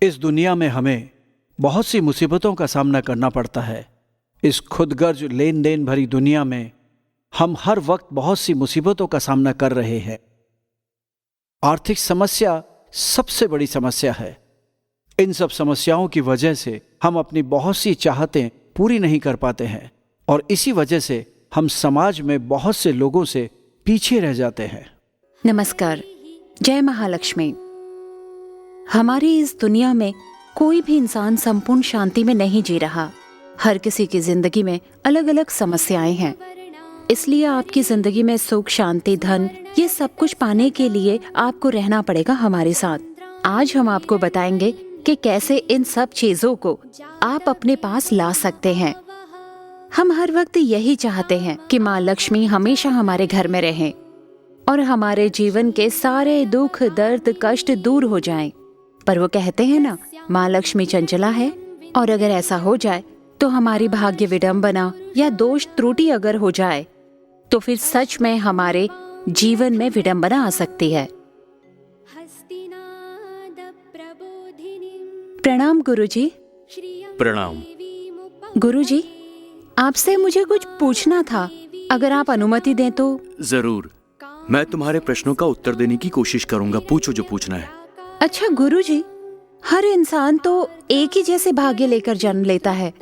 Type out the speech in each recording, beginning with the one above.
इस दुनिया में हमें बहुत सी मुसीबतों का सामना करना पड़ता है। इस खुदगर्ज लेन देन भरी दुनिया में हम हर वक्त बहुत सी मुसीबतों का सामना कर रहे हैं। आर्थिक समस्या सबसे बड़ी समस्या है। इन सब समस्याओं की वजह से हम अपनी बहुत सी चाहतें पूरी नहीं कर पाते हैं और इसी वजह से हम समाज में बहुत से लोगों से पीछे रह जाते हैं। नमस्कार, जय महालक्ष्मी। हमारी इस दुनिया में कोई भी इंसान संपूर्ण शांति में नहीं जी रहा। हर किसी की जिंदगी में अलग अलग समस्याएं हैं। इसलिए आपकी जिंदगी में सुख, शांति, धन, ये सब कुछ पाने के लिए आपको रहना पड़ेगा हमारे साथ। आज हम आपको बताएंगे कि कैसे इन सब चीजों को आप अपने पास ला सकते हैं। हम हर वक्त यही चाहते हैं कि माँ लक्ष्मी हमेशा हमारे घर में रहें और हमारे जीवन के सारे दुख, दर्द, कष्ट दूर हो जाएं। पर वो कहते हैं ना, माँ लक्ष्मी चंचला है, और अगर ऐसा हो जाए तो हमारी भाग्य विडंबना या दोष त्रुटि अगर हो जाए तो फिर सच में हमारे जीवन में विडंबना आ सकती है। प्रणाम गुरुजी। प्रणाम। गुरुजी, आपसे मुझे कुछ पूछना था, अगर आप अनुमति दें तो। जरूर, मैं तुम्हारे प्रश्नों का उत्तर देने की कोशिश करूंगा। पूछो जो पूछना है। अच्छा गुरुजी, हर इंसान तो एक ही जैसे भाग्य लेकर जन्म लेता है,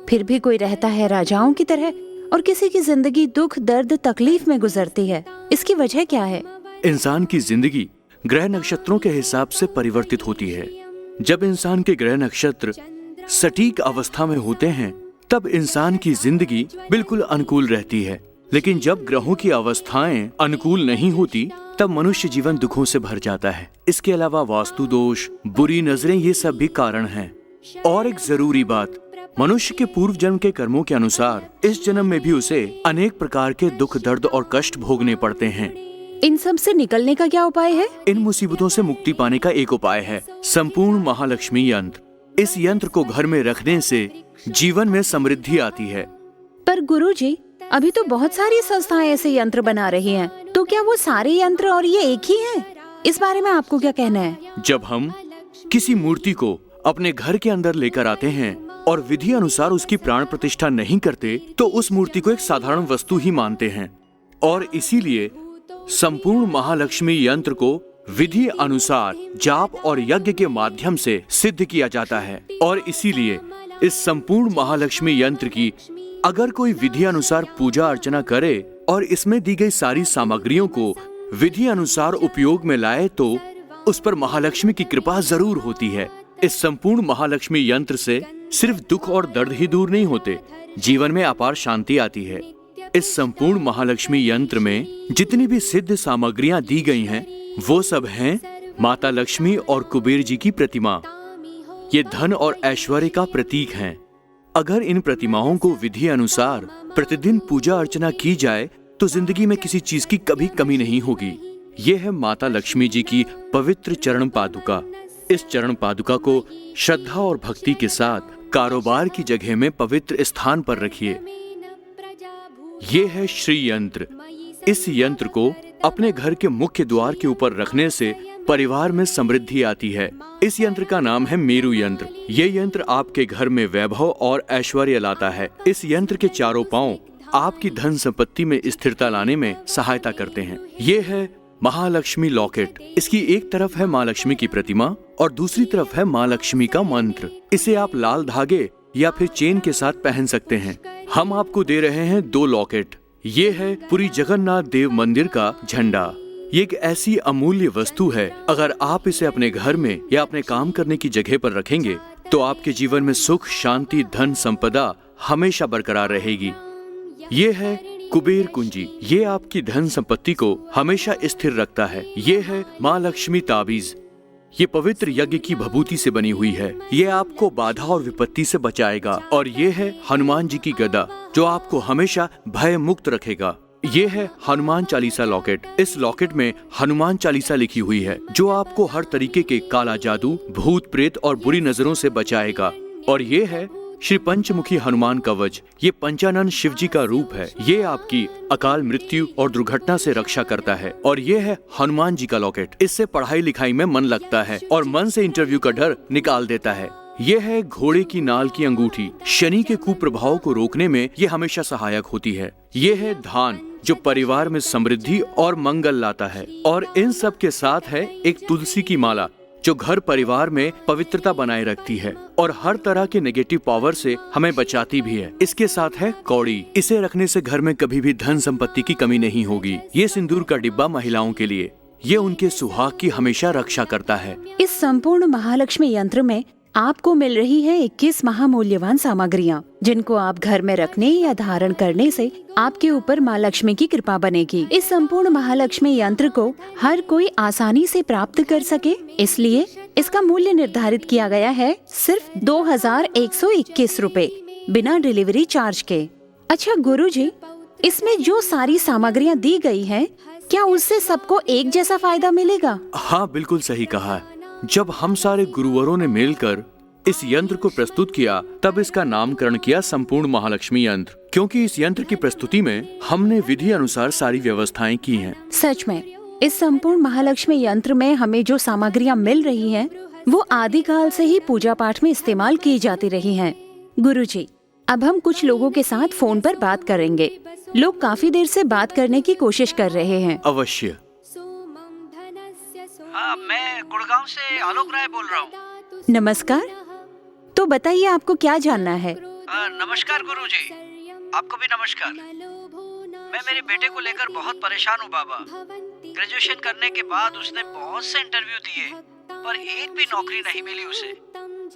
फिर भी कोई रहता है राजाओं की तरह और किसी की जिंदगी दुख, दर्द, तकलीफ में गुजरती है। इसकी वजह क्या है? इंसान की जिंदगी ग्रह नक्षत्रों के हिसाब से परिवर्तित होती है। जब इंसान के ग्रह नक्षत्र सटीक अवस्था में होते हैं तब इंसान की जिंदगी बिल्कुल अनुकूल रहती है, लेकिन जब ग्रहों की अवस्थाएं अनुकूल नहीं होती तब मनुष्य जीवन दुखों से भर जाता है। इसके अलावा वास्तु दोष, बुरी नजरें, ये सब भी कारण हैं। और एक जरूरी बात, मनुष्य के पूर्व जन्म के कर्मों के अनुसार इस जन्म में भी उसे अनेक प्रकार के दुख, दर्द और कष्ट भोगने पड़ते हैं। इन सब से निकलने का क्या उपाय है? इन मुसीबतों से मुक्ति पाने का एक उपाय है संपूर्ण महालक्ष्मी यंत्र। इस यंत्र को घर में रखने से जीवन में समृद्धि आती है। पर गुरुजी, अभी तो बहुत सारी संस्थाएं ऐसे यंत्र बना रही हैं, तो क्या वो सारे यंत्र और ये एक ही हैं? इस बारे में आपको क्या कहना है? जब हम किसी मूर्ति को अपने घर के अंदर लेकर आते हैं और विधि अनुसार उसकी प्राण प्रतिष्ठा नहीं करते तो उस मूर्ति को एक साधारण वस्तु ही मानते हैं, और इसीलिए संपूर्ण महालक्ष्मी यंत्र को विधि अनुसार जाप और यज्ञ के माध्यम से सिद्ध किया जाता है। और इसीलिए इस संपूर्ण महालक्ष्मी यंत्र की अगर कोई विधि अनुसार पूजा अर्चना करे और इसमें दी गई सारी सामग्रियों को विधि अनुसार उपयोग में लाए तो उस पर महालक्ष्मी की कृपा जरूर होती है। इस संपूर्ण महालक्ष्मी यंत्र से सिर्फ दुख और दर्द ही दूर नहीं होते, जीवन में अपार शांति आती है। इस संपूर्ण महालक्ष्मी यंत्र में जितनी भी सिद्ध सामग्रियां दी गई हैं, वो सब हैं माता लक्ष्मी और कुबेर जी की प्रतिमा। ये धन और ऐश्वर्य का प्रतीक हैं। अगर इन प्रतिमाओं को विधि अनुसार प्रतिदिन पूजा अर्चना की जाए तो जिंदगी में किसी चीज की कभी कमी नहीं होगी। ये है माता लक्ष्मी जी की पवित्र चरण पादुका। इस चरण पादुका को श्रद्धा और भक्ति के साथ कारोबार की जगह में पवित्र स्थान पर रखिए। ये है श्री यंत्र। इस यंत्र को अपने घर के मुख्य द्वार के ऊपर रखने से परिवार में समृद्धि आती है। इस यंत्र का नाम है मेरु यंत्र। ये यंत्र आपके घर में वैभव और ऐश्वर्य लाता है। इस यंत्र के चारों पांव आपकी धन संपत्ति में स्थिरता लाने में सहायता करते हैं। ये है महालक्ष्मी लॉकेट। इसकी एक तरफ है माँ लक्ष्मी की प्रतिमा और दूसरी तरफ है माँ लक्ष्मी का मंत्र। इसे आप लाल धागे या फिर चेन के साथ पहन सकते हैं। हम आपको दे रहे हैं 2 लॉकेट। ये है पुरी जगन्नाथ देव मंदिर का झंडा। ये एक ऐसी अमूल्य वस्तु है, अगर आप इसे अपने घर में या अपने काम करने की जगह पर रखेंगे तो आपके जीवन में सुख, शांति, धन, संपदा हमेशा बरकरार रहेगी। ये है कुबेर कुंजी। ये आपकी धन संपत्ति को हमेशा स्थिर रखता है। ये है माँ लक्ष्मी ताबीज। ये पवित्र यज्ञ की भभूति से बनी हुई है। ये आपको बाधा और विपत्ति से बचाएगा। और ये है हनुमान जी की गदा, जो आपको हमेशा भय मुक्त रखेगा। ये है हनुमान चालीसा लॉकेट। इस लॉकेट में हनुमान चालीसा लिखी हुई है, जो आपको हर तरीके के काला जादू, भूत प्रेत और बुरी नजरों से बचाएगा। और ये है श्री पंचमुखी हनुमान कवच ये पंचानन शिव जी का रूप है। ये आपकी अकाल मृत्यु और दुर्घटना से रक्षा करता है। और ये है हनुमान जी का लॉकेट। इससे पढ़ाई लिखाई में मन लगता है और मन से इंटरव्यू का डर निकाल देता है। ये है घोड़े की नाल की अंगूठी। शनि के कुप्रभाव को रोकने में ये हमेशा सहायक होती है। ये है धान, जो परिवार में समृद्धि और मंगल लाता है। और इन सब के साथ है एक तुलसी की माला, जो घर परिवार में पवित्रता बनाए रखती है और हर तरह के नेगेटिव पावर से हमें बचाती भी है। इसके साथ है कौड़ी। इसे रखने से घर में कभी भी धन संपत्ति की कमी नहीं होगी। ये सिंदूर का डिब्बा महिलाओं के लिए, ये उनके सुहाग की हमेशा रक्षा करता है। इस संपूर्ण महालक्ष्मी यंत्र में आपको मिल रही है 21 महामूल्यवान सामग्रियाँ, जिनको आप घर में रखने या धारण करने से आपके ऊपर माँ लक्ष्मी की कृपा बनेगी। इस संपूर्ण महालक्ष्मी यंत्र को हर कोई आसानी से प्राप्त कर सके, इसलिए इसका मूल्य निर्धारित किया गया है सिर्फ 2121 रूपए, बिना डिलीवरी चार्ज के। अच्छा गुरुजी, इसमें जो सारी सामग्रियाँ दी गई है, क्या उससे सबको एक जैसा फायदा मिलेगा? हाँ, बिल्कुल सही कहा है। जब हम सारे गुरुवरों ने मिलकर इस यंत्र को प्रस्तुत किया, तब इसका नामकरण किया संपूर्ण महालक्ष्मी यंत्र, क्योंकि इस यंत्र की प्रस्तुति में हमने विधि अनुसार सारी व्यवस्थाएं की हैं। सच में इस संपूर्ण महालक्ष्मी यंत्र में हमें जो सामग्रियां मिल रही हैं, वो आदिकाल से ही पूजा पाठ में इस्तेमाल की जाती रही हैं। गुरुजी, अब हम कुछ लोगों के साथ फोन पर बात करेंगे। लोग काफी देर से बात करने की कोशिश कर रहे हैं। अवश्य। हाँ, मैं गुड़गांव से आलोक राय बोल रहा हूँ। नमस्कार। तो बताइए, आपको क्या जानना है? नमस्कार गुरुजी, आपको भी नमस्कार। मैं मेरे बेटे को लेकर बहुत परेशान हूँ बाबा। ग्रेजुएशन करने के बाद उसने बहुत से इंटरव्यू दिए, पर एक भी नौकरी नहीं मिली उसे।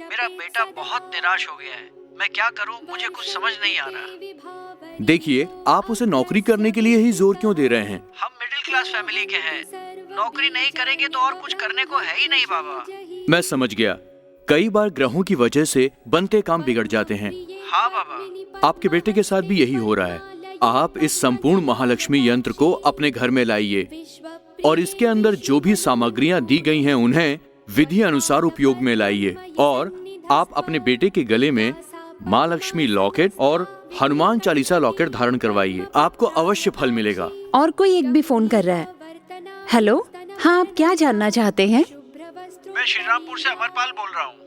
मेरा बेटा बहुत निराश हो गया है। मैं क्या करूँ, मुझे कुछ समझ नहीं आ रहा। देखिए, आप उसे नौकरी करने के लिए ही जोर क्यों दे रहे हैं? हम मिडिल क्लास फैमिली के हैं, नौकरी नहीं करेंगे तो और कुछ करने को है ही नहीं बाबा। मैं समझ गया। कई बार ग्रहों की वजह से बनते काम बिगड़ जाते हैं। हाँ बाबा। आपके बेटे के साथ भी यही हो रहा है। आप इस संपूर्ण महालक्ष्मी यंत्र को अपने घर में लाइए और इसके अंदर जो भी सामग्रियां दी गई हैं उन्हें विधि अनुसार उपयोग में लाइए। और आप अपने बेटे के गले में माँ लक्ष्मी लॉकेट और हनुमान चालीसा लॉकेट धारण करवाइए। आपको अवश्य फल मिलेगा। और कोई एक भी फोन कर रहा है। हेलो, हाँ, आप क्या जानना चाहते हैं? मैं श्रीरामपुर से अमरपाल बोल रहा हूँ।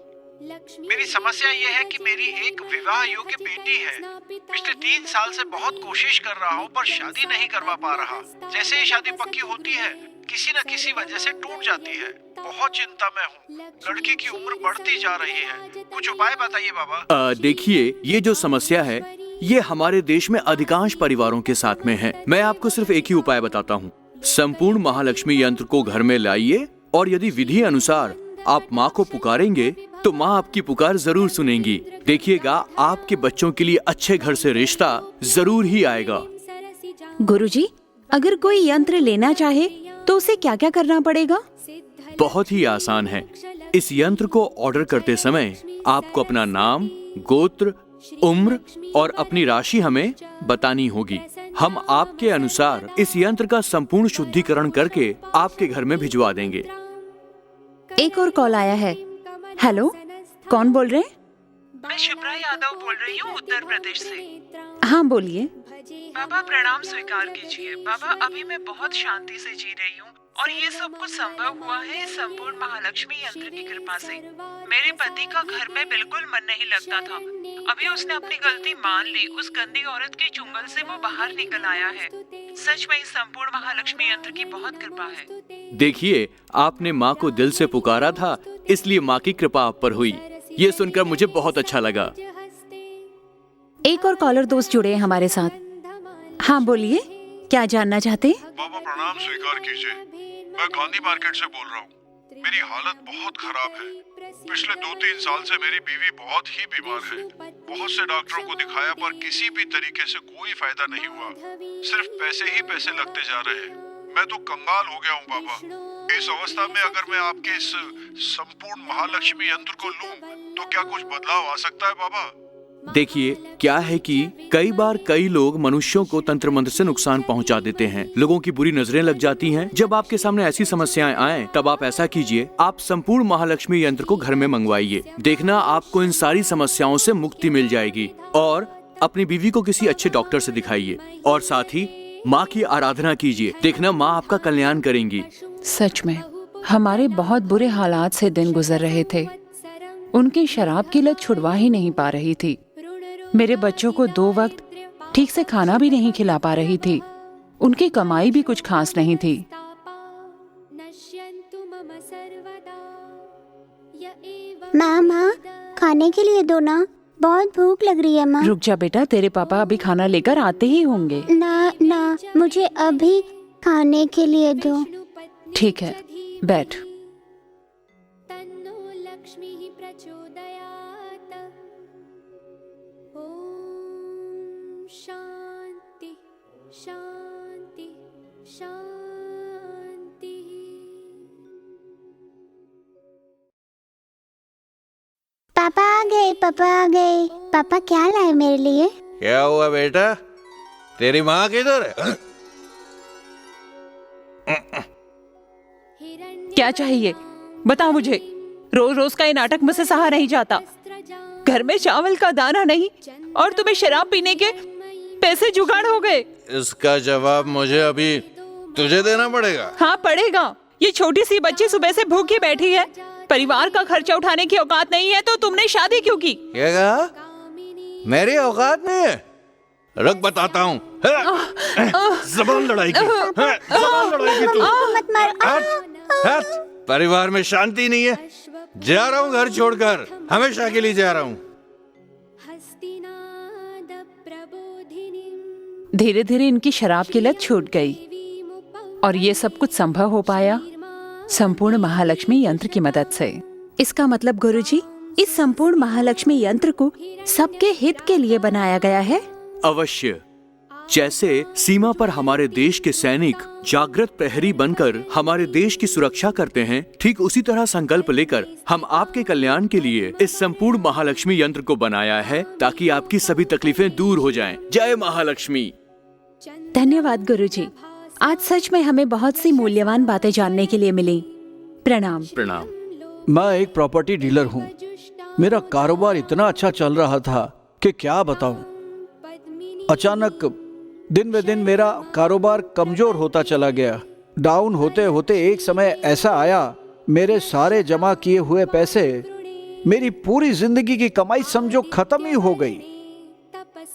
मेरी समस्या ये है कि मेरी एक विवाह योग्य बेटी है। पिछले 3 साल से बहुत कोशिश कर रहा हूँ, पर शादी नहीं करवा पा रहा। जैसे ही शादी पक्की होती है, किसी न किसी वजह से टूट जाती है। बहुत चिंता में हूँ। लड़की की उम्र बढ़ती जा रही है। कुछ उपाय बताइए बाबा। देखिए, ये जो समस्या है, ये हमारे देश में अधिकांश परिवारों के साथ में है। मैं आपको सिर्फ एक ही उपाय बताता हूँ। संपूर्ण महालक्ष्मी यंत्र को घर में लाइए और यदि विधि अनुसार आप माँ को पुकारेंगे तो माँ आपकी पुकार जरूर सुनेंगी। देखिएगा, आपके बच्चों के लिए अच्छे घर से रिश्ता जरूर ही आएगा। गुरुजी, अगर कोई यंत्र लेना चाहे तो उसे क्या क्या करना पड़ेगा? बहुत ही आसान है। इस यंत्र को ऑर्डर करते समय आपको अपना नाम, गोत्र, उम्र और अपनी राशि हमें बतानी होगी। हम आपके अनुसार इस यंत्र का संपूर्ण शुद्धिकरण करके आपके घर में भिजवा देंगे। एक और कॉल आया है। हेलो, कौन बोल रहे हैं? मैं शिप्रा यादव बोल रही हूँ, उत्तर प्रदेश से। हाँ, बोलिए। बाबा, प्रणाम स्वीकार कीजिए। बाबा, अभी मैं बहुत शांति से जी रही हूँ और ये सब कुछ संभव हुआ है इस संपूर्ण महालक्ष्मी यंत्र की कृपा से। मेरे पति का घर में बिल्कुल मन नहीं लगता था। अभी उसने अपनी गलती मान ली। उस गंदी औरत के चुंगल से वो बाहर निकल आया है। सच में इस संपूर्ण महालक्ष्मी यंत्र की बहुत कृपा है। देखिए, आपने माँ को दिल से पुकारा था, इसलिए माँ की कृपा आप पर हुई। ये सुनकर मुझे बहुत अच्छा लगा। एक और कॉलर दोस्त जुड़े हैं हमारे साथ। हाँ, बोलिए, क्या जानना चाहते हैं? बाबा, प्रणाम स्वीकार कीजिए। मैं गांधी मार्केट से बोल रहा हूँ। मेरी हालत बहुत खराब है। पिछले 2-3 साल से मेरी बीवी बहुत ही बीमार है। बहुत से डॉक्टरों को दिखाया, पर किसी भी तरीके से कोई फायदा नहीं हुआ। सिर्फ पैसे ही पैसे लगते जा रहे हैं। मैं तो कंगाल हो गया हूँ बाबा। इस अवस्था में अगर मैं आपके इस संपूर्ण महालक्ष्मी यंत्र को लूं, तो क्या कुछ बदलाव आ सकता है बाबा? देखिए, क्या है कि कई बार कई लोग मनुष्यों को तंत्र मंत्र से नुकसान पहुंचा देते हैं। लोगों की बुरी नजरें लग जाती हैं। जब आपके सामने ऐसी समस्याएं आएं, तब आप ऐसा कीजिए, आप संपूर्ण महालक्ष्मी यंत्र को घर में मंगवाइए। देखना, आपको इन सारी समस्याओं से मुक्ति मिल जाएगी। और अपनी बीवी को किसी अच्छे डॉक्टर से दिखाइए और साथ ही माँ की आराधना कीजिए। देखना, माँ आपका कल्याण करेंगी। सच में हमारे बहुत बुरे हालात से दिन गुजर रहे थे। उनकी शराब की लत छुड़वा ही नहीं पा रही थी। मेरे बच्चों को 2 वक्त ठीक से खाना भी नहीं खिला पा रही थी। उनकी कमाई भी कुछ खास नहीं थी। माँ खाने के लिए दो ना, बहुत भूख लग रही है माँ। रुक जा बेटा, तेरे पापा अभी खाना लेकर आते ही होंगे। ना मुझे अभी खाने के लिए दो। ठीक है, बैठ। शांति शांति शांति। पापा आ गए, पापा आ गए। पापा क्या लाए मेरे लिए? क्या हुआ बेटा, तेरी माँ किधर है? क्या चाहिए बता मुझे। रोज रोज का ये नाटक मुझसे सहा नहीं जाता। घर में चावल का दाना नहीं और तुम्हें शराब पीने के पैसे जुगाड़ हो गए। इसका जवाब मुझे अभी तुझे देना पड़ेगा। हाँ पड़ेगा। ये छोटी सी बच्ची सुबह से भूखी बैठी है। परिवार का खर्चा उठाने की औकात नहीं है तो तुमने शादी क्यों की? क्या कहा? मेरी औकात नहीं है? रुक बताता हूँ। जबान लड़ाई की, जबान लड़ाई की तू। मत मारो। हट। परिवार में शांति नहीं है। जा रहा हूँ घर छोड़कर, हमेशा के लिए जा रहा हूँ। धीरे धीरे इनकी शराब की लत छूट गई और ये सब कुछ संभव हो पाया संपूर्ण महालक्ष्मी यंत्र की मदद से। इसका मतलब गुरुजी, इस संपूर्ण महालक्ष्मी यंत्र को सबके हित के लिए बनाया गया है। अवश्य। जैसे सीमा पर हमारे देश के सैनिक जागृत प्रहरी बनकर हमारे देश की सुरक्षा करते हैं, ठीक उसी तरह संकल्प लेकर हम आपके कल्याण के लिए इस संपूर्ण महालक्ष्मी यंत्र को बनाया है ताकि आपकी सभी तकलीफें दूर हो जाएं। जय महालक्ष्मी। धन्यवाद गुरुजी। आज सच में हमें बहुत सी मूल्यवान बातें जानने के लिए मिली। प्रणाम। प्रणाम। मैं एक प्रॉपर्टी डीलर हूँ। मेरा कारोबार इतना अच्छा चल रहा था कि क्या बताऊं। अचानक दिन ब दिन मेरा कारोबार कमजोर होता चला गया। डाउन होते होते एक समय ऐसा आया, मेरे सारे जमा किए हुए पैसे, मेरी पूरी जिंदगी की कमाई समझो खत्म ही हो गई।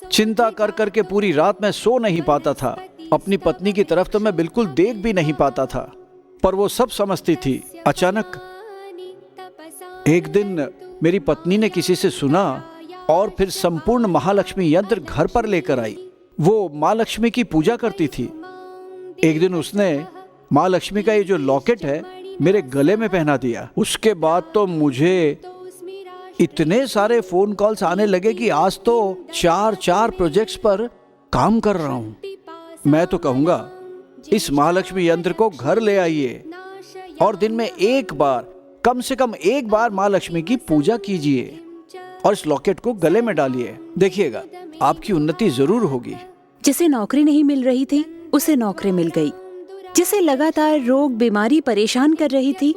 चिंता कर करके पूरी रात मैं सो नहीं पाता था। अपनी पत्नी की तरफ तो मैं बिल्कुल देख भी नहीं पाता था, पर वो सब समझती थी। अचानक एक दिन मेरी पत्नी ने किसी से सुना और फिर संपूर्ण महालक्ष्मी यंत्र घर पर लेकर आई। वो माँ लक्ष्मी की पूजा करती थी। एक दिन उसने माँ लक्ष्मी का ये जो लॉकेट है मेरे गले में पहना दिया। उसके बाद तो मुझे इतने सारे फोन कॉल्स आने लगे कि आज तो 4 प्रोजेक्ट्स पर काम कर रहा हूँ। मैं तो कहूँगा इस महालक्ष्मी यंत्र को घर ले आइए और दिन में एक बार, कम से कम एक बार माँ लक्ष्मी की पूजा कीजिए और इस लॉकेट को गले में डालिए। देखिएगा आपकी उन्नति जरूर होगी। जिसे नौकरी नहीं मिल रही थी उसे नौकरी मिल गई। जिसे लगातार रोग बीमारी परेशान कर रही थी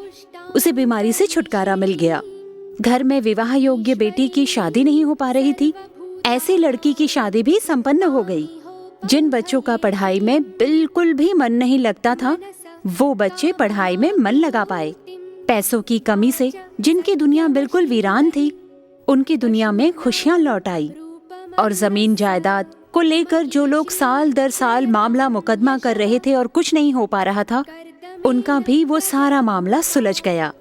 उसे बीमारी से छुटकारा मिल गया। घर में विवाह योग्य बेटी की शादी नहीं हो पा रही थी, ऐसी लड़की की शादी भी संपन्न हो गई। जिन बच्चों का पढ़ाई में बिल्कुल भी मन नहीं लगता था, वो बच्चे पढ़ाई में मन लगा पाए। पैसों की कमी से जिनकी दुनिया बिल्कुल वीरान थी, उनकी दुनिया में खुशियां लौट आई। और जमीन जायदाद को लेकर जो लोग साल दर साल मामला मुकदमा कर रहे थे और कुछ नहीं हो पा रहा था, उनका भी वो सारा मामला सुलझ गया।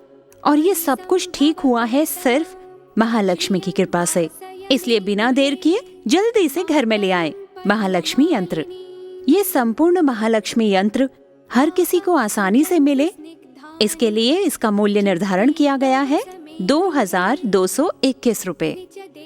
और ये सब कुछ ठीक हुआ है सिर्फ महालक्ष्मी की कृपा से। इसलिए बिना देर किए जल्दी से घर में ले आए महालक्ष्मी यंत्र। ये संपूर्ण महालक्ष्मी यंत्र हर किसी को आसानी से मिले, इसके लिए इसका मूल्य निर्धारण किया गया है 2221 रुपए,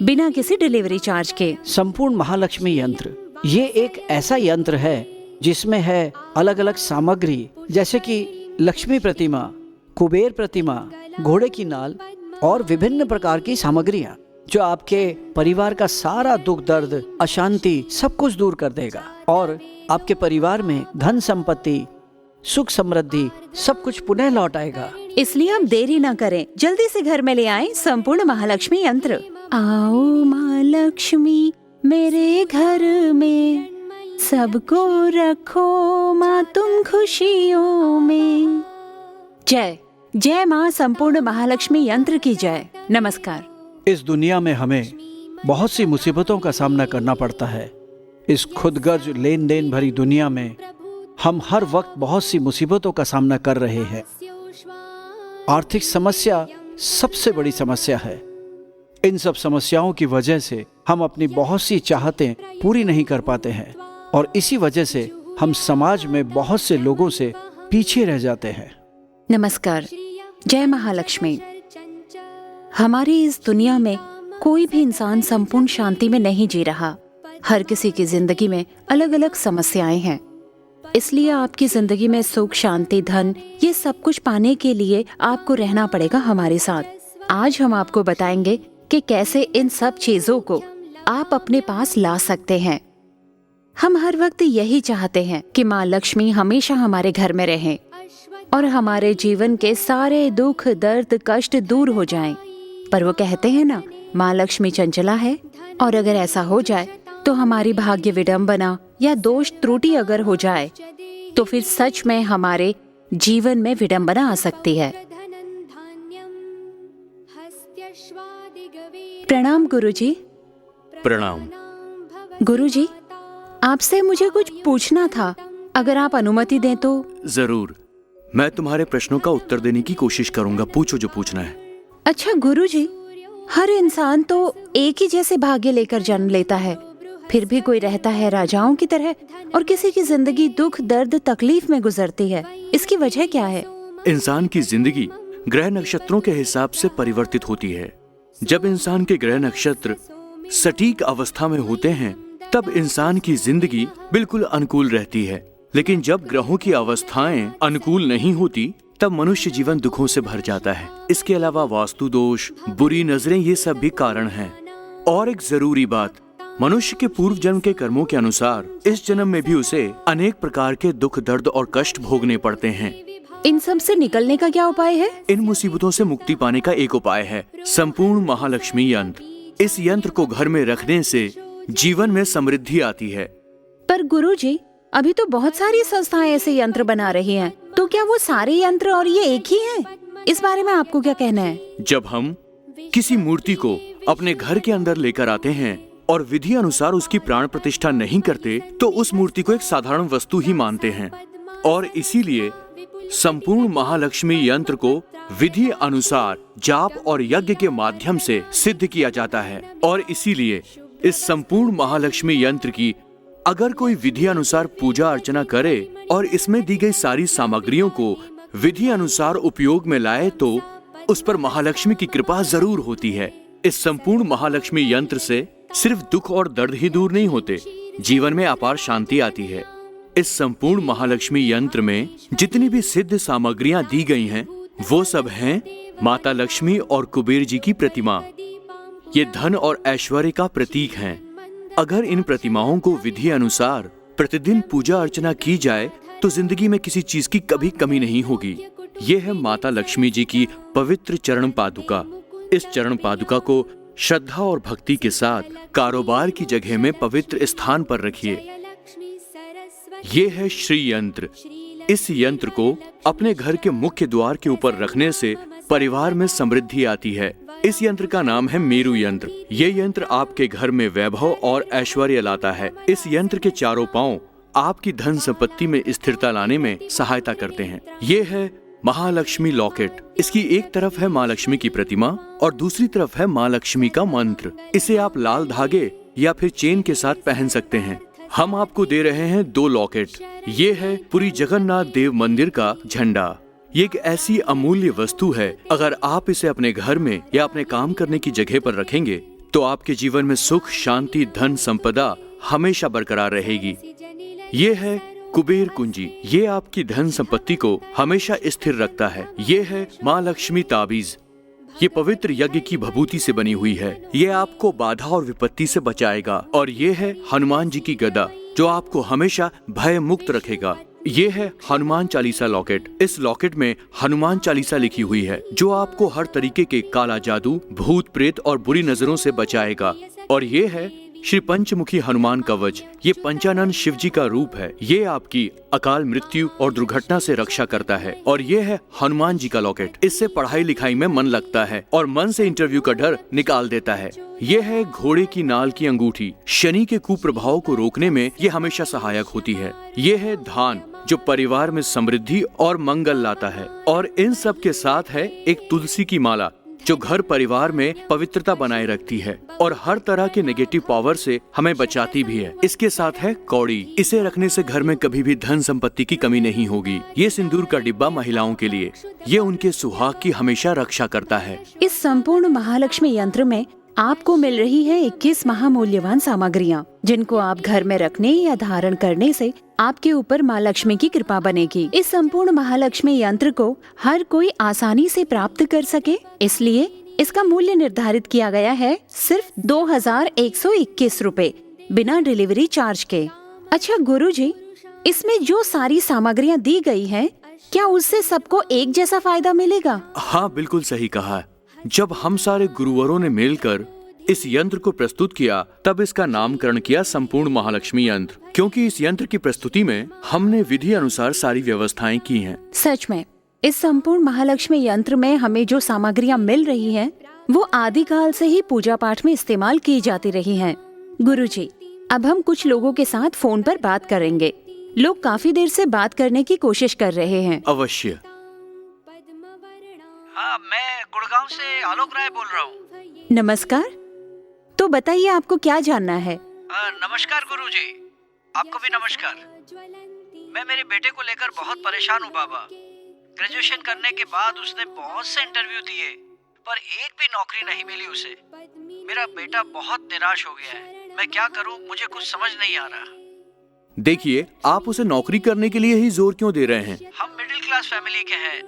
बिना किसी डिलीवरी चार्ज के। संपूर्ण महालक्ष्मी यंत्र ये एक ऐसा यंत्र है जिसमें है अलग अलग सामग्री, जैसे कि लक्ष्मी प्रतिमा, कुबेर प्रतिमा, घोड़े की नाल और विभिन्न प्रकार की सामग्रियाँ जो आपके परिवार का सारा दुख दर्द अशांति सब कुछ दूर कर देगा और आपके परिवार में धन संपत्ति सुख समृद्धि सब कुछ पुनः लौट आएगा। इसलिए आप देरी न करें, जल्दी से घर में ले आएं संपूर्ण महालक्ष्मी यंत्र। आओ माँ लक्ष्मी मेरे घर में, सबको रखो माँ तुम खुशियों में। जय जय माँ संपूर्ण महालक्ष्मी यंत्र की जय। नमस्कार। इस दुनिया में हमें बहुत सी मुसीबतों का सामना करना पड़ता है। इस खुदगर्ज लेन देन भरी दुनिया में हम हर वक्त बहुत सी मुसीबतों का सामना कर रहे हैं। आर्थिक समस्या सबसे बड़ी समस्या है। इन सब समस्याओं की वजह से हम अपनी बहुत सी चाहतें पूरी नहीं कर पाते हैं और इसी वजह से हम समाज में बहुत से लोगों से पीछे रह जाते हैं। नमस्कार। जय महालक्ष्मी। हमारी इस दुनिया में कोई भी इंसान संपूर्ण शांति में नहीं जी रहा। हर किसी की जिंदगी में अलग अलग समस्याएं हैं। इसलिए आपकी जिंदगी में सुख शांति धन ये सब कुछ पाने के लिए आपको रहना पड़ेगा हमारे साथ। आज हम आपको बताएंगे कि कैसे इन सब चीजों को आप अपने पास ला सकते हैं। हम हर वक्त यही चाहते हैं कि माँ लक्ष्मी हमेशा हमारे घर में रहें और हमारे जीवन के सारे दुख दर्द कष्ट दूर हो जाएं। पर वो कहते हैं ना, माँ लक्ष्मी चंचला है और अगर ऐसा हो जाए तो हमारी भाग्य विडंबना या दोष त्रुटि अगर हो जाए तो फिर सच में हमारे जीवन में विडंबना आ सकती है। प्रणाम गुरुजी। प्रणाम। गुरुजी, आपसे मुझे कुछ पूछना था, अगर आप अनुमति दें तो। जरूर, मैं तुम्हारे प्रश्नों का उत्तर देने की कोशिश करूंगा। पूछो जो पूछना है। अच्छा गुरुजी, हर इंसान तो एक ही जैसे भाग्य लेकर जन्म लेता है, फिर भी कोई रहता है राजाओं की तरह और किसी की जिंदगी दुख दर्द तकलीफ में गुजरती है। इसकी वजह क्या है? इंसान की जिंदगी ग्रह नक्षत्रों के हिसाब से परिवर्तित होती है। जब इंसान के ग्रह नक्षत्र सटीक अवस्था में होते हैं तब इंसान की जिंदगी बिल्कुल अनुकूल रहती है, लेकिन जब ग्रहों की अवस्थाएं अनुकूल नहीं होती तब मनुष्य जीवन दुखों से भर जाता है। इसके अलावा वास्तु दोष, बुरी नजरें ये सब भी कारण हैं। और एक जरूरी बात, मनुष्य के पूर्व जन्म के कर्मों के अनुसार इस जन्म में भी उसे अनेक प्रकार के दुख दर्द और कष्ट भोगने पड़ते हैं। इन सब से निकलने का क्या उपाय है? इन मुसीबतों से मुक्ति पाने का एक उपाय है संपूर्ण महालक्ष्मी यंत्र। इस यंत्र को घर में रखने से जीवन में समृद्धि आती है। पर गुरुजी, अभी तो बहुत सारी संस्थाएं ऐसे यंत्र बना रही हैं, तो क्या वो सारे यंत्र और ये एक ही हैं? इस बारे में आपको क्या कहना है? जब हम किसी मूर्ति को अपने घर के अंदर लेकर आते हैं और विधि अनुसार उसकी प्राण प्रतिष्ठा नहीं करते तो उस मूर्ति को एक साधारण वस्तु ही मानते हैं और इसीलिए संपूर्ण महालक्ष्मी यंत्र को विधि अनुसार जाप और यज्ञ के माध्यम से सिद्ध किया जाता है। और इसीलिए इस संपूर्ण महालक्ष्मी यंत्र की अगर कोई विधि अनुसार पूजा अर्चना करे और इसमें दी गई सारी सामग्रियों को विधि अनुसार उपयोग में लाए तो उस पर महालक्ष्मी की कृपा जरूर होती है। इस संपूर्ण महालक्ष्मी यंत्र से सिर्फ दुख और दर्द ही दूर नहीं होते, जीवन में अपार शांति आती है। इस संपूर्ण महालक्ष्मी यंत्र में जितनी भी सिद्ध सामग्रियां दी गई हैं, वो सब हैं माता लक्ष्मी और कुबेर जी की प्रतिमा। ये धन और ऐश्वर्य का प्रतीक हैं। अगर इन प्रतिमाओं को विधि अनुसार प्रतिदिन पूजा अर्चना की जाए तो जिंदगी में किसी चीज की कभी कमी नहीं होगी। ये है माता लक्ष्मी जी की पवित्र चरण पादुका। इस चरण पादुका को श्रद्धा और भक्ति के साथ कारोबार की जगह में पवित्र स्थान पर रखिए। ये है श्री यंत्र। इस यंत्र को अपने घर के मुख्य द्वार के ऊपर रखने से परिवार में समृद्धि आती है। इस यंत्र का नाम है मेरु यंत्र। ये यंत्र आपके घर में वैभव और ऐश्वर्य लाता है। इस यंत्र के चारों पांव आपकी धन संपत्ति में स्थिरता लाने में सहायता करते हैं। ये है महालक्ष्मी लॉकेट। इसकी एक तरफ है माँ लक्ष्मी की प्रतिमा और दूसरी तरफ है माँ लक्ष्मी का मंत्र। इसे आप लाल धागे या फिर चेन के साथ पहन सकते हैं। हम आपको दे रहे हैं 2 लॉकेट। ये है पुरी जगन्नाथ देव मंदिर का झंडा। ये एक ऐसी अमूल्य वस्तु है, अगर आप इसे अपने घर में या अपने काम करने की जगह पर रखेंगे तो आपके जीवन में सुख शांति धन संपदा हमेशा बरकरार रहेगी। ये है कुबेर कुंजी। ये आपकी धन संपत्ति को हमेशा स्थिर रखता है। ये है माँ लक्ष्मी ताबीज। ये पवित्र यज्ञ की भभूति से बनी हुई है। ये आपको बाधा और विपत्ति से बचाएगा। और ये है हनुमान जी की गदा जो आपको हमेशा भय मुक्त रखेगा। ये है हनुमान चालीसा लॉकेट। इस लॉकेट में हनुमान चालीसा लिखी हुई है जो आपको हर तरीके के काला जादू, भूत प्रेत और बुरी नजरों से बचाएगा। और ये है श्री पंचमुखी हनुमान कवच। ये पंचानन शिव जी का रूप है। ये आपकी अकाल मृत्यु और दुर्घटना से रक्षा करता है। और ये है हनुमान जी का लॉकेट। इससे पढ़ाई लिखाई में मन लगता है और मन से इंटरव्यू का डर निकाल देता है। ये है घोड़े की नाल की अंगूठी। शनि के कुप्रभाव को रोकने में ये हमेशा सहायक होती है। ये है धान जो परिवार में समृद्धि और मंगल लाता है। और इन सब के साथ है एक तुलसी की माला जो घर परिवार में पवित्रता बनाए रखती है और हर तरह के नेगेटिव पावर से हमें बचाती भी है। इसके साथ है कौड़ी। इसे रखने से घर में कभी भी धन संपत्ति की कमी नहीं होगी। ये सिंदूर का डिब्बा महिलाओं के लिए। ये उनके सुहाग की हमेशा रक्षा करता है। इस संपूर्ण महालक्ष्मी यंत्र में आपको मिल रही है 21 महामूल्यवान सामग्रियाँ जिनको आप घर में रखने या धारण करने से आपके ऊपर माँ लक्ष्मी की कृपा बनेगी। इस संपूर्ण महालक्ष्मी यंत्र को हर कोई आसानी से प्राप्त कर सके, इसलिए इसका मूल्य निर्धारित किया गया है सिर्फ 2121 रुपए बिना डिलीवरी चार्ज के। अच्छा गुरुजी, इसमें जो सारी सामग्रियाँ दी गई हैं, क्या उससे सबको एक जैसा फायदा मिलेगा? हाँ, बिल्कुल सही कहा। जब हम सारे गुरुवरों ने मिलकर इस यंत्र को प्रस्तुत किया तब इसका नामकरण किया संपूर्ण महालक्ष्मी यंत्र, क्योंकि इस यंत्र की प्रस्तुति में हमने विधि अनुसार सारी व्यवस्थाएं की हैं। सच में इस संपूर्ण महालक्ष्मी यंत्र में हमें जो सामग्रियां मिल रही हैं, वो आदिकाल से ही पूजा पाठ में इस्तेमाल की जाती रही हैं। गुरुजी, अब हम कुछ लोगों के साथ फोन पर बात करेंगे। लोग काफी देर से बात करने की कोशिश कर रहे हैं। अवश्य। हाँ, मैं गुड़गांव से आलोक राय बोल रहा हूँ। नमस्कार। तो बताइए आपको क्या जानना है? नमस्कार गुरुजी, आपको भी नमस्कार। मैं मेरे बेटे को लेकर बहुत परेशान हूँ बाबा। ग्रेजुएशन करने के बाद उसने बहुत से इंटरव्यू दिए पर एक भी नौकरी नहीं मिली उसे। मेरा बेटा बहुत निराश हो गया है। मैं क्या करूँ, मुझे कुछ समझ नहीं आ रहा। देखिए, आप उसे नौकरी करने के लिए ही जोर क्यों दे रहे हैं? हम मिडिल क्लास फैमिली के हैं।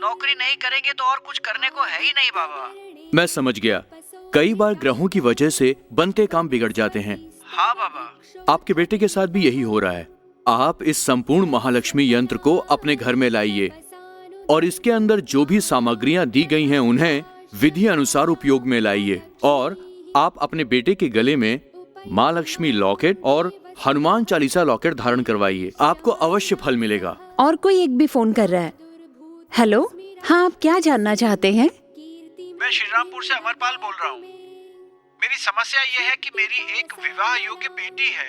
नौकरी नहीं करेंगे तो और कुछ करने को है ही नहीं बाबा। मैं समझ गया। कई बार ग्रहों की वजह से बनते काम बिगड़ जाते हैं। हाँ बाबा। आपके बेटे के साथ भी यही हो रहा है। आप इस संपूर्ण महालक्ष्मी यंत्र को अपने घर में लाइए और इसके अंदर जो भी सामग्रियां दी गई हैं उन्हें विधि अनुसार उपयोग में लाइए। और आप अपने बेटे के गले में माँ लक्ष्मी लॉकेट और हनुमान चालीसा लॉकेट धारण करवाइए। आपको अवश्य फल मिलेगा। और कोई एक भी फोन कर रहा है। हेलो, हाँ, आप क्या जानना चाहते हैं? मैं श्रीरामपुर से अमरपाल बोल रहा हूँ। मेरी समस्या ये है कि मेरी एक विवाह योग्य बेटी है।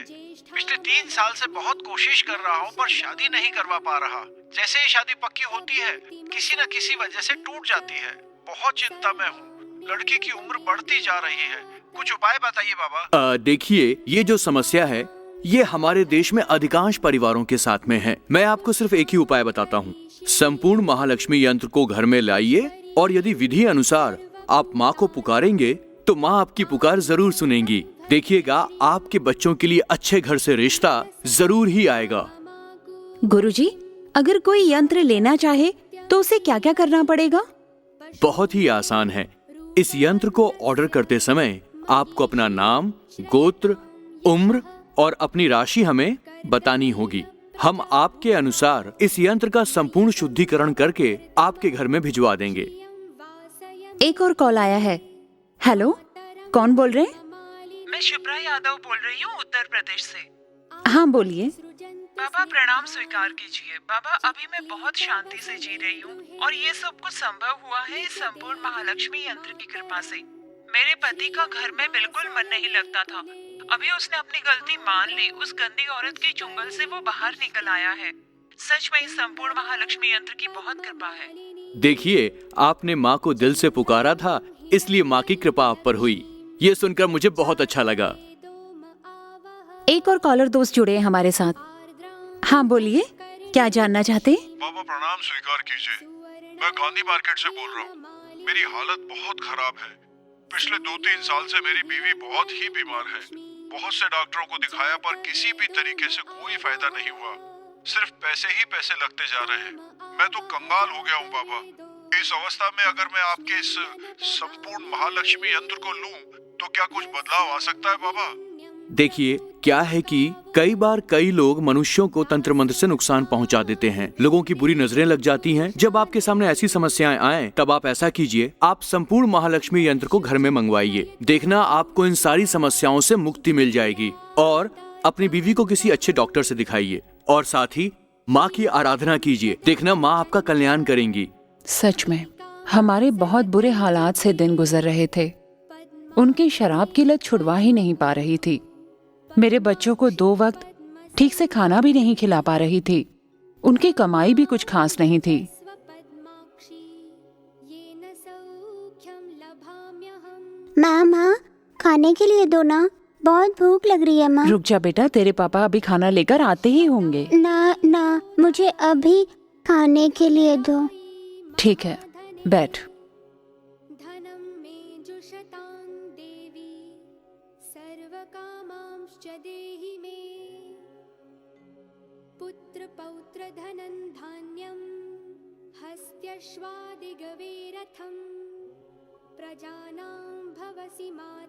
पिछले 3 साल से बहुत कोशिश कर रहा हूँ पर शादी नहीं करवा पा रहा। जैसे ही शादी पक्की होती है किसी न किसी वजह से टूट जाती है। बहुत चिंता में हूँ। लड़की की उम्र बढ़ती जा रही है। कुछ उपाय बताइए बाबा। देखिए, ये जो समस्या है ये हमारे देश में अधिकांश परिवारों के साथ में है। मैं आपको सिर्फ एक ही उपाय बताता हूँ। संपूर्ण महालक्ष्मी यंत्र को घर में लाइए और यदि विधि अनुसार आप माँ को पुकारेंगे तो माँ आपकी पुकार जरूर सुनेंगी। देखिएगा, आपके बच्चों के लिए अच्छे घर से रिश्ता जरूर ही आएगा। गुरुजी, अगर कोई यंत्र लेना चाहे तो उसे क्या क्या करना पड़ेगा? बहुत ही आसान है। इस यंत्र को ऑर्डर करते समय आपको अपना नाम, गोत्र, उम्र और अपनी राशि हमें बतानी होगी। हम आपके अनुसार इस यंत्र का संपूर्ण शुद्धिकरण करके आपके घर में भिजवा देंगे। एक और कॉल आया है। हेलो, कौन बोल रहे हैं? मैं शिप्रा यादव बोल रही हूँ, उत्तर प्रदेश से। हाँ, बोलिए। बाबा प्रणाम स्वीकार कीजिए। बाबा, अभी मैं बहुत शांति से जी रही हूँ और ये सब कुछ संभव हुआ है इस संपूर्ण महालक्ष्मी यंत्र की कृपा से। मेरे पति का घर में बिल्कुल मन नहीं लगता था। अभी उसने अपनी गलती मान ली। उस गंदी औरत के चुंगल से वो बाहर निकल आया है। सच में इस संपूर्ण महालक्ष्मी यंत्र की बहुत कृपा है। देखिए, आपने माँ को दिल से पुकारा था, इसलिए माँ की कृपा आप पर हुई। ये सुनकर मुझे बहुत अच्छा लगा। एक और कॉलर दोस्त जुड़े हैं हमारे साथ। हाँ, बोलिए, क्या जानना चाहते? बाबा प्रणाम स्वीकार कीजिए। मैं गांधी मार्केट से बोल रहा हूँ। मेरी हालत बहुत खराब है। पिछले 2-3 साल से मेरी बीवी बहुत ही बीमार है। बहुत से डॉक्टरों को दिखाया पर किसी भी तरीके से कोई फायदा नहीं हुआ। सिर्फ पैसे ही पैसे लगते जा रहे हैं। मैं तो कंगाल हो गया हूँ बाबा। इस अवस्था में अगर मैं आपके इस संपूर्ण महालक्ष्मी यंत्र को लूं तो क्या कुछ बदलाव आ सकता है बाबा? देखिए, क्या है कि कई बार कई लोग मनुष्यों को तंत्र मंत्र से नुकसान पहुंचा देते हैं, लोगों की बुरी नजरें लग जाती हैं। जब आपके सामने ऐसी समस्याएं आए तब आप ऐसा कीजिए, आप संपूर्ण महालक्ष्मी यंत्र को घर में मंगवाइए। देखना आपको इन सारी समस्याओं से मुक्ति मिल जाएगी। और अपनी बीवी को किसी अच्छे डॉक्टर से दिखाइए और साथ ही माँ की आराधना कीजिए। देखना माँ आपका कल्याण करेंगी। सच में हमारे बहुत बुरे हालात से दिन गुजर रहे थे। उनकी शराब की लत छुड़वा ही नहीं पा रही थी। मेरे बच्चों को 2 वक्त ठीक से खाना भी नहीं खिला पा रही थी। उनकी कमाई भी कुछ खास नहीं थी। माँ खाने के लिए दो ना, बहुत भूख लग रही है माँ। रुक जा बेटा, तेरे पापा अभी खाना लेकर आते ही होंगे। ना मुझे अभी खाने के लिए दो। ठीक है, बैठ।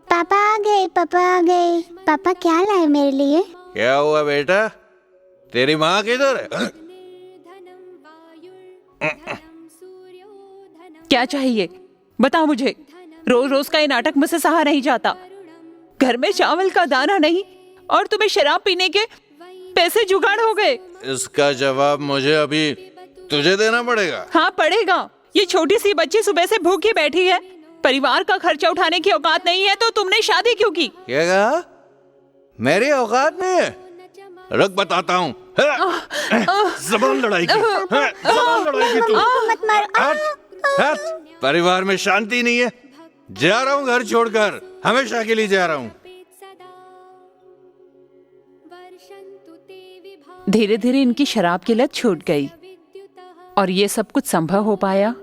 पापा आ गए। पापा क्या लाए मेरे लिए? क्या हुआ बेटा? तेरी माँ किधर है? क्या चाहिए बताओ मुझे। रोज रोज का ये नाटक मुझसे सहा नहीं जाता। घर में चावल का दाना नहीं और तुम्हें शराब पीने के पैसे जुगाड़ हो गए। इसका जवाब मुझे अभी तुझे देना पड़ेगा। हाँ पड़ेगा। ये छोटी सी बच्ची सुबह से भूखी बैठी है। परिवार का खर्चा उठाने की औकात नहीं है तो तुमने शादी क्यों की? क्या कहा? मेरी औकात नहीं है? रुक बताता हूँ। जबान लड़ाई की तू। मत मारो। हट। परिवार में शांति नहीं है। जा रहा हूँ घर छोड़कर, हमेशा के लिए जा रहा हूँ। धीरे धीरे इनकी शराब की लत छूट गई और ये सब कुछ संभव हो पाया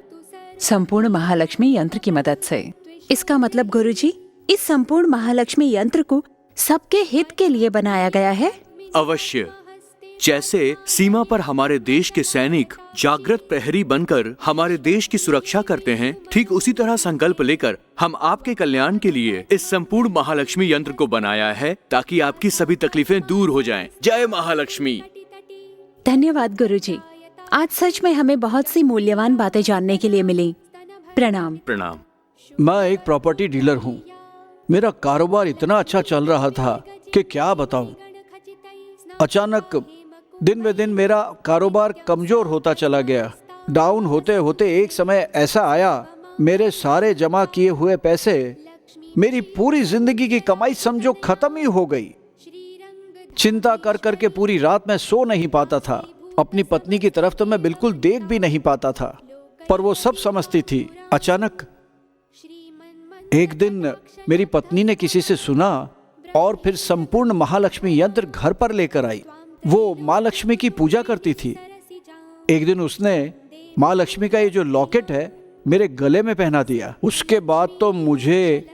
संपूर्ण महालक्ष्मी यंत्र की मदद से। इसका मतलब गुरुजी, इस संपूर्ण महालक्ष्मी यंत्र को सबके हित के लिए बनाया गया है। अवश्य। जैसे सीमा पर हमारे देश के सैनिक जागृत प्रहरी बनकर हमारे देश की सुरक्षा करते हैं, ठीक उसी तरह संकल्प लेकर हम आपके कल्याण के लिए इस संपूर्ण महालक्ष्मी यंत्र को बनाया है ताकि आपकी सभी तकलीफें दूर हो जाएं। जय महालक्ष्मी। धन्यवाद गुरुजी। आज सच में हमें बहुत सी मूल्यवान बातें जानने के लिए मिली। प्रणाम। प्रणाम। मैं एक प्रॉपर्टी डीलर हूँ। मेरा कारोबार इतना अच्छा चल रहा था कि क्या बताऊं। अचानक दिन ब दिन मेरा कारोबार कमजोर होता चला गया। डाउन होते होते एक समय ऐसा आया, मेरे सारे जमा किए हुए पैसे, मेरी पूरी जिंदगी की कमाई समझो खत्म ही हो गई। चिंता कर करके पूरी रात मैं सो नहीं पाता था। अपनी पत्नी की तरफ तो मैं बिल्कुल देख भी नहीं पाता था, पर वो सब समझती थी। अचानक एक दिन मेरी पत्नी ने किसी से सुना और फिर संपूर्ण महालक्ष्मी यंत्र घर पर लेकर आई। वो माँ लक्ष्मी की पूजा करती थी। एक दिन उसने माँ लक्ष्मी का ये जो लॉकेट है मेरे गले में पहना दिया। उसके बाद तो मुझे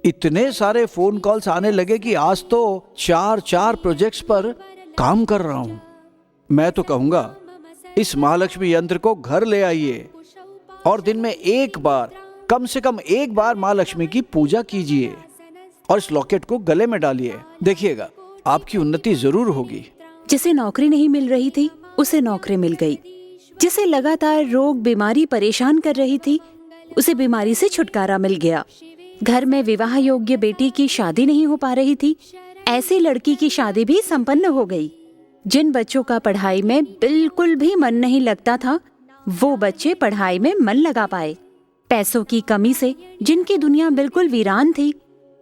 इतने सारे फोन कॉल्स आने लगे कि आज तो 4 प्रोजेक्ट्स पर काम कर रहा हूं। मैं तो कहूंगा इस महालक्ष्मी यंत्र को घर ले आइए और दिन में एक बार, कम से कम एक बार माँ लक्ष्मी की पूजा कीजिए और इस लॉकेट को गले में डालिए। देखिएगा आपकी उन्नति जरूर होगी। जिसे नौकरी नहीं मिल रही थी उसे नौकरी मिल गई। जिसे लगातार रोग बीमारी परेशान कर रही थी उसे बीमारी से छुटकारा मिल गया। घर में विवाह योग्य बेटी की शादी नहीं हो पा रही थी, ऐसी लड़की की शादी भी संपन्न हो गई। जिन बच्चों का पढ़ाई में बिल्कुल भी मन नहीं लगता था, वो बच्चे पढ़ाई में मन लगा पाए। पैसों की कमी से जिनकी दुनिया बिल्कुल वीरान थी,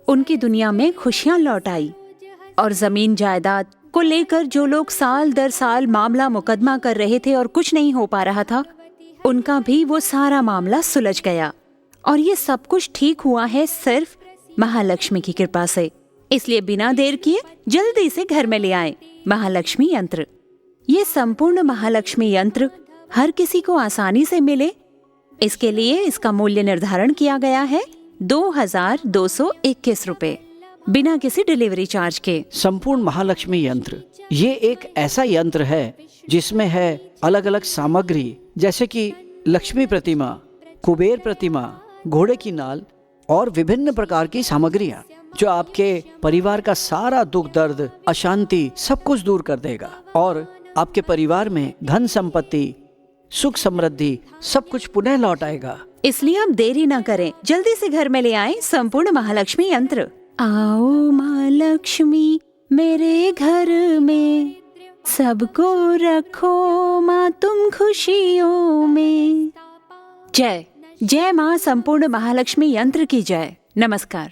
उनकी दुनिया में खुशियां लौट आई। और जमीन जायदाद को लेकर जो लोग साल दर साल मामला मुकदमा कर रहे थे और कुछ नहीं हो पा रहा था, उनका भी वो सारा मामला सुलझ गया। और ये सब कुछ ठीक हुआ है सिर्फ महालक्ष्मी की कृपा से। इसलिए बिना देर किए जल्दी से घर में ले आए महालक्ष्मी यंत्र। ये संपूर्ण महालक्ष्मी यंत्र हर किसी को आसानी से मिले, इसके लिए इसका मूल्य निर्धारण किया गया है 2221 रुपए, बिना किसी डिलीवरी चार्ज के। संपूर्ण महालक्ष्मी यंत्र ये एक ऐसा यंत्र है जिसमें है अलग अलग सामग्री, जैसे कि लक्ष्मी प्रतिमा, कुबेर प्रतिमा, घोड़े की नाल और विभिन्न प्रकार की सामग्रियां जो आपके परिवार का सारा दुख दर्द, अशांति सब कुछ दूर कर देगा और आपके परिवार में धन संपत्ति, सुख समृद्धि सब कुछ पुनः लौट आएगा। इसलिए आप देरी ना करें, जल्दी से घर में ले आएं संपूर्ण महालक्ष्मी यंत्र। आओ माँ लक्ष्मी मेरे घर में, सबको रखो माँ तुम खुशियों में। जय जय माँ संपूर्ण महालक्ष्मी यंत्र की जय। नमस्कार।